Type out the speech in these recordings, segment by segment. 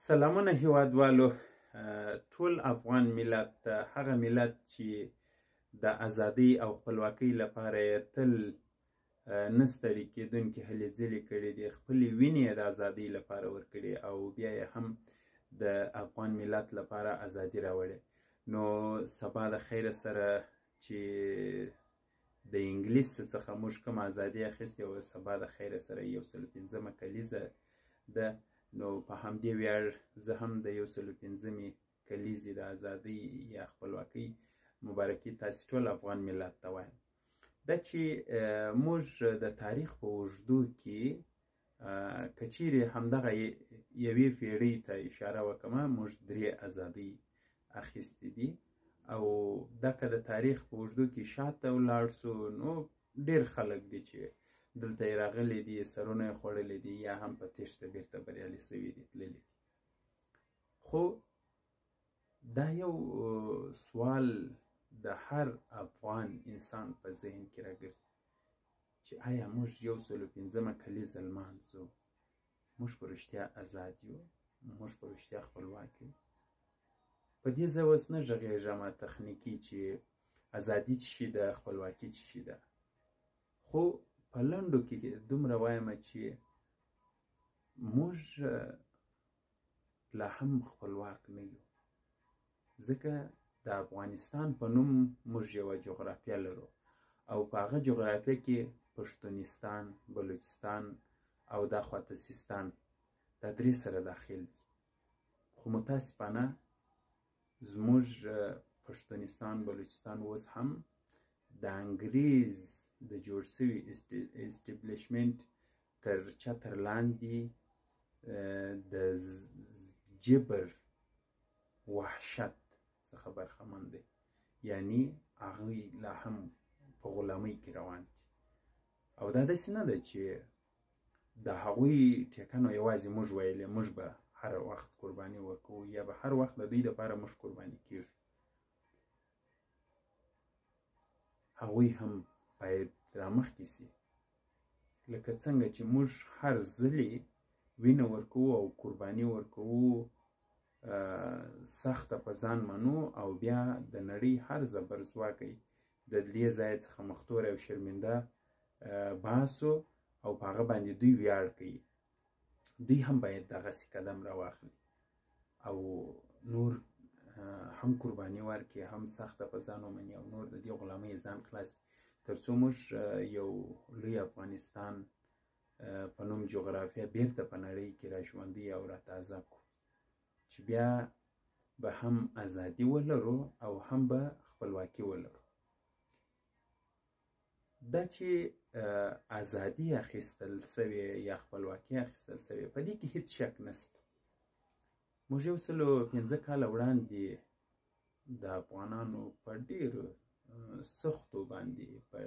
سلامونه هیوادوالو. ټول افغان ملت هغه ملت چې د ازادۍ او خپلواکۍ لپاره تل نه ستړي کېدونکې هلې ځلې کړې دي، خپلې وینې د ازادۍ لپاره ورکړې او بیا یې هم د افغان ملت لپاره ازادي راوړې. نو سبا د خیره سره چې د انګلیس څخه موږ کوم ازادي اخیستې وه، سبا د خیره سره 105مه کلیزه ده. نو په همدې ویاړ زه هم د 105مې کلیزې د ازادۍ یا خپلواکۍ مبارکي تاسې ټول افغان ملت ته وایم. دا چې موږ د تاریخ په اوږدو کې که چیرې همدغه یوې پېړۍ ته اشاره وکړمه، موږ 3 ازادۍ اخیستې دي. او دا که د تاریخ په اوږدو کې شاته ولاړ سو، نو ډېر خلک دي چې دلته یې راغلي دي، سرونه یې خوړلي دي، یا هم په تېښته بیرته بریالي سوي دي، تللي دي. خو دا یو سوال د هر افغان انسان په ذهن کې راګرځي چې آیا موږ 105مه کلیزه لمانځو، موږ په رښتیا ازاد یو، موږ په رښتیا خپلواک یو؟ په دې زه اوس نه غږېږم تخنیکي چې ازادي څه شي ده، خپلواکي څه شي ده، خو په لنډو کې دومره وایم چې موږ لا هم خپلواک نه یو، ځکه د افغانستان په نوم موږ یوه جغرافیه لرو او په هغه جغرافیه کې پښتونستان، بلوچستان او دا خواته سیستان، دا 3 سره داخل دي. خو متاسفانه زموږ پښتونستان، بلوچستان اوس هم د انګریز د جوړ سوي اسټبلیشمنټ تر چتر لاندې د جبر وحشت څخه برخمن دی. یعنی هغوی لا هم په غلامۍ کې روان دي. او دا داسې نه ده چې د هغوی ټیکنو یوازې موږ ویلې موږ به هر وخت قرباني ورکوو یا به هر وخت د دوی دپاره موږ قرباني کیږو. هغوی هم باید رامخکې سي، لکه څنګه چې موږ هر ځلې وینه ورکوو او قرباني ورکوو، سخته په ځان منو او بیا د نړۍ هر زبرځواکی د دې ځای څخه مختوره او شرمنده باسو او په هغه باندې دوی ویاړ کوي. دوی هم باید دغسې قدم راواخلي او نور هم قرباني ورکړي، هم سخته په ځان ومني او نور د دې غلامۍ ځان خلاص کړي، تر څو موږ یو لوی افغانستان په نوم جغرافیه بیرته په نړۍ کې را ژوندۍ او را تازه کړو، چې بیا به هم ازادي ولرو او هم به خپلواکي ولرو. دا چې ازادي اخیستل سوې یا خپلواکي اخیستل سوې، په دې کې هیڅ شک نشته. موږ 105 کاله وړاندې د افغانانو په ډېرو سختو باندې، په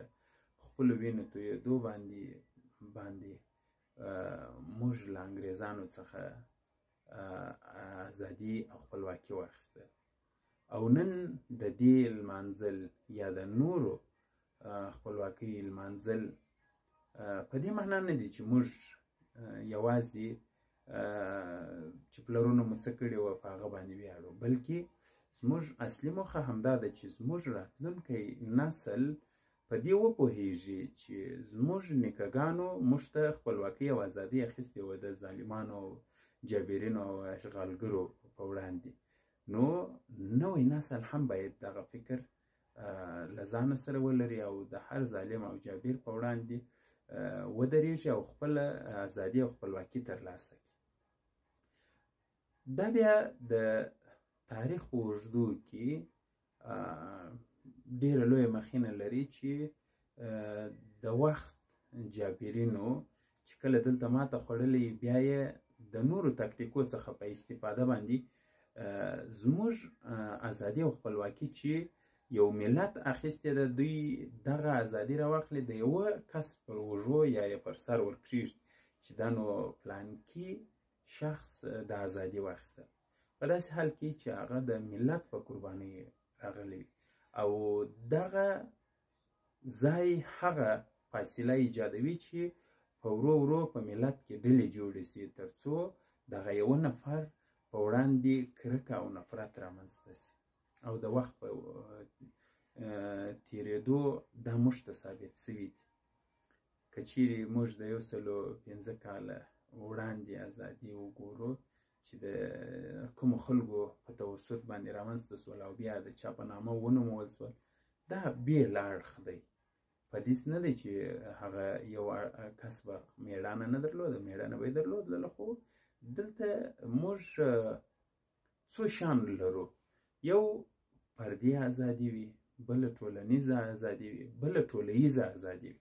خپلو وینو تویېدو باندې موږ له انګریزانو څخه ازادي او خپلواکي واخیستل. او نن د دې لمانځل یا د نورو خپلواکۍ لمانځل په دې معنا نه دي چې موږ یوازې چې پلرونو مو څه کړي وه په هغه باندې ویاړو، بلکې زموږ اصلي موخه همدا ده چې زموږ راتلونکی نسل په دې وپوهیږي چې زموږ نیکهګانو موږ ته خپلواکۍ او ازادي اخیستې وه د ظالمانو او جابرینو او اشغالګرو په وړاندې. نو نوی نسل هم باید دغه فکر له ځانه سره ولري او د هر ظالم او جابر په وړاندې ودرېږي او خپله ازادي او خپلواکي ترلاسه کړي. دا بیا د تاریخ په اوږدو کې ډېره لویه مخینه لري چې د وخت جابرینو چې کله دلته ماته خوړلې، بیا یې د نورو تکتیکو څخه په استفاده باندې زموږ ازادي او خپلواکي چې یو ملت اخیستې ده، دوی دغه ازادي راواخلي، د یوه کس پر اوږو یا یې پر سر ورکښېږدي چې دا نو پلانکي شخص د ازادي واخیستل، په داسې حال کې چې هغه د ملت په قربانۍ راغلی وي. او دغه ځای هغه فاصله ایجادوي چې په ورو ورو په ملت کې ډلې جوړې سي، تر څو دغه یوه نفر په وړاندې کرکه او نفرت رامنځته شي او د وخت په تیرېدو دا موږ ته ثابت شوي دي. که چیرې موږ د 105 کاله وړاندې ازادي وګورو چې د کومو خلکو په توسط باندې رامنځته شول او بیا د چا په نامه ونومول شول، دا بېل اړخ دی. په دې نه دی چې هغه یو کس به مېړانه نه درلوده، مېړانه به یې درلودله، خو دلته موږ څو شیان لرو. یو فردي ازادي وي، بله ټولنیزه ازادي وي، بله ټولیزه ازادي وي.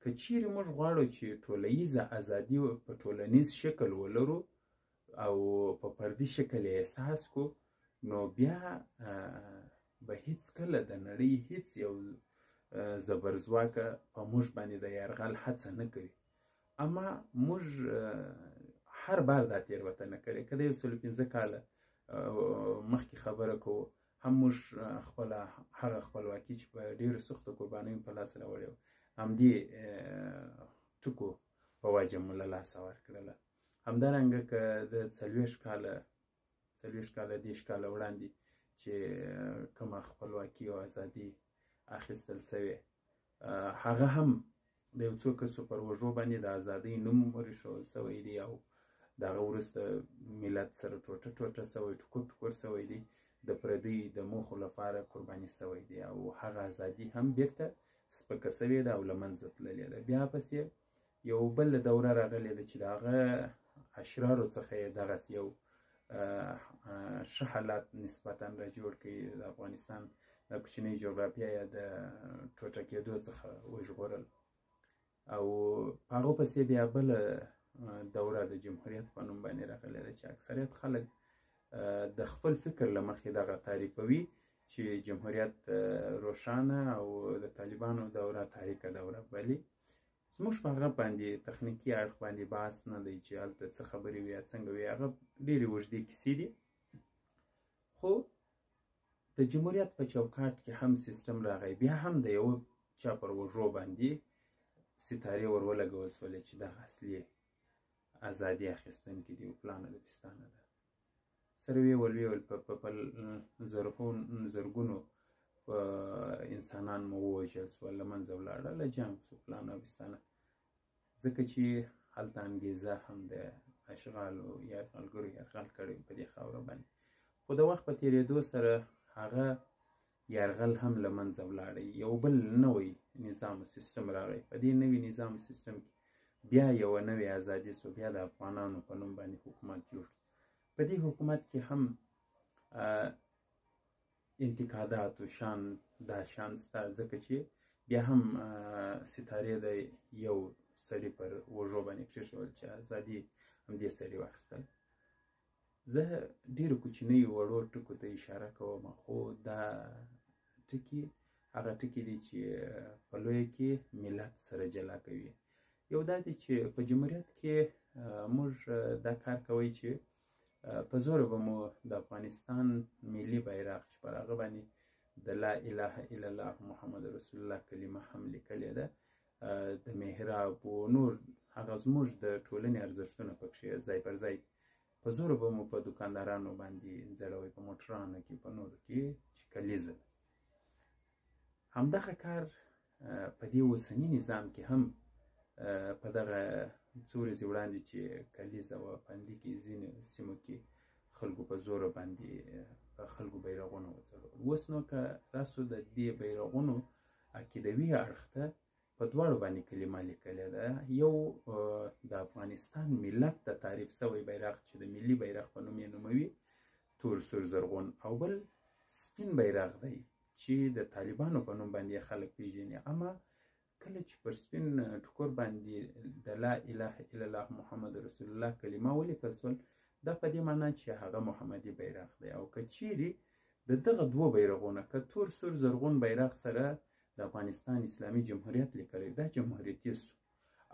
که چیرې موږ غواړو چې ټولیزه ازادي په ټولنیز شکل ولرو او په فردي شکل یې احساس کړو، نو بیا به هیڅکله د نړۍ هیڅ یو زبرځواکه په موږ باندې د یرغل هڅه نه کوي. اما موږ هر بار دا تېروتنه کړې. که د 105 کاله مخکې خبره کوو، هم موږ خپله هغه خپلواکي چې په ډېرو سختو قربانیو په لاس راوړې وه، همدې ټکو په وجه مو له لاسه ورکړله. همدارنګه که د 40 کاله 30 کاله وړاندې چې کومه خپلواکي او ازادي اخیستل سوې، هغه هم د یو څو کسو پر وژو باندې د ازادۍ نوم ورېښول سوی دی او د هغه وروسته ملت سره ټوټه ټوټه سوی، ټکور ټکور سوی دی، د پردیو د موخو لپاره قرباني سوی دی او هغه ازادي هم بیرته سپکه سوې ده او له منځه تللې ده. بیا پسې یو بل دوره راغلې ده چې د هغه اشرارو څخه یې دغسې یو ښه حالات نسبتا را جوړ کړي. د افغانستان د کوچنۍ جغرافیه یې د ټوټه کېدو څخه وژغورل او په هغو پسې بیا بله دوره د جمهوریت په نوم باندې راغلې ده چې اکثریت خلک د خپل فکر له مخې دغه تعریفوي چې جمهوریت روښانه او د طالبانو دوره تاریکه دوره بلې. زموږ په هغه باندې تخنیکي اړخ باندې بحث نه دی چې هلته څه خبرې وي یا څنګه وي، هغه ډېرې اوږدې کیسې دي. خو د جمهوریت په چوکاټ کې هم سیستم راغی، بیا هم د یو چا پر وژو باندې ستارې ور ولګول شولې چې دغه اصلي ازادي اخیستونکي دي او پلانه د پستانه ده. سره ویې ول په زرګونو انسانان مو ووژل شول، له منځه ولاړه، له جنګ شو پلانه او پستانه، ځکه چې هلته انګېزه هم د اشغالو یرغلګرو یرغل کړی په دې خاوره باندې. خو د وخت په تېرېدو سره هغه یرغل هم له منځه ولاړی. یو بل نوی نظام و سیستم راغی. په دې نوي نظام و سیستم کې بیا یوه نوې ازادي سو، بیا د افغانانو په نوم باندې حکومت جوړ. په دې حکومت کې هم انتقادات و دا شان سته، ځکه چې بیا هم ستارې د یو سړي پر وژو باندې کېښول چې ازادي همدې سړي واخیستل. زه ډېرو کوچنیو وړو ټکو ته اشاره کوم، خو دا ټکي هغه ټکي دي چې په لویه کې ملت سره جلا کوي. یو دا دی چې په جمهوریت کې موږ دا کار کوی چې په زوره به مو د افغانستان ملي بیرغ چې پر هغه باندې د لا اله الا الله محمد رسول الله کلمه هم لیکلې ده، د محراب و نور هغه زموږ د ټولنې ارزښتونه پکښې ځای پر ځای په زوره به مو په دوکاندارانو باندې ځړوئ، په موټرانو کې، په نورو کې چې کلیزه ده. همدغه کار په دې اوسني نظام کې هم په دغه څو ورځې وړاندې چې کلیزه وه په همدې کې ځینو سیمو کې خلکو په زوره باندې خلکو بیرغونه وځړول. اوس نو که راسو د دې بیرغونو عقیدوي اړخ ته په دواړو باندې کلمه لیکلې ده. یو د افغانستان ملت ته تعریف سوی بیرغ چې د ملي بیرغ په نوم یې نوموي، تور سور زرغون، او بل سپین بیرغ دی چې د طالبانو په نوم باندې خلک پیژني. اما کله چې پر سپین ټکور باندې د لا اله الا الله محمد رسول الله کلمه ولیکل شول، دا په دې معنا چې هغه محمدي بیرغ دی. او که چیرې د دغه دوه بیرغونه که تور سور زرغون بیرغ سره د افغانستان اسلامي جمهوریت لیکلی، دا جمهوریتي سو.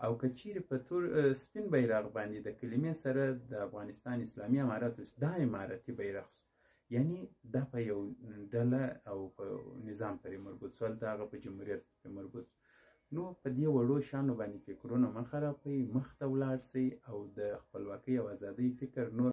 او که چیرې په تور سپین بیرغ باندې د کلمې سره د افغانستان اسلامي امارت، دا امارتي بیرغ سو. یعنی دا په یو ډله او په نظام پرې مربوط سو، هلته هغه په جمهوریت پرې مربوط سو. نو په دې وړو شیانو باندې فکرونه مه خرابوئ، مخ ته ولاړ سئ او د خپلواکۍ او ازادۍ فکر نور